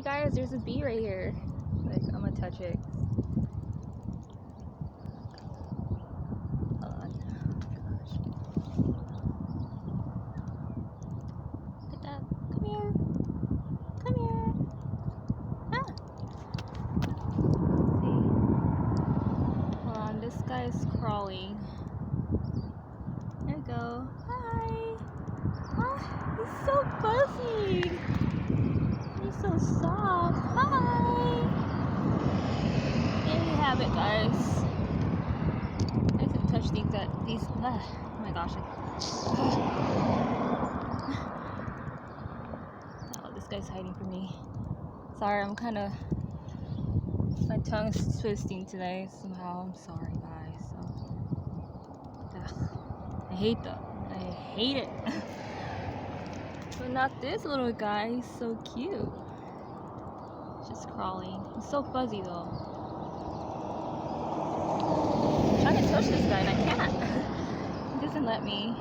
Hey guys, there's a bee right here. Like, I'm gonna touch it. Hold on. Gosh. Look at that. Come here. Come here. Ah. See? Hold on, this guy's crawling. There you go. Hi. Oh, he's so fuzzy. He's so soft. Hi. There you have it, guys. I can touch these. Oh my gosh. Oh, this guy's hiding from me. Sorry, my tongue's twisting today somehow. I'm sorry, guys. I hate it. But not this little guy. He's so cute. Just crawling. He's so fuzzy though. I'm trying to touch this guy and I can't. He doesn't let me.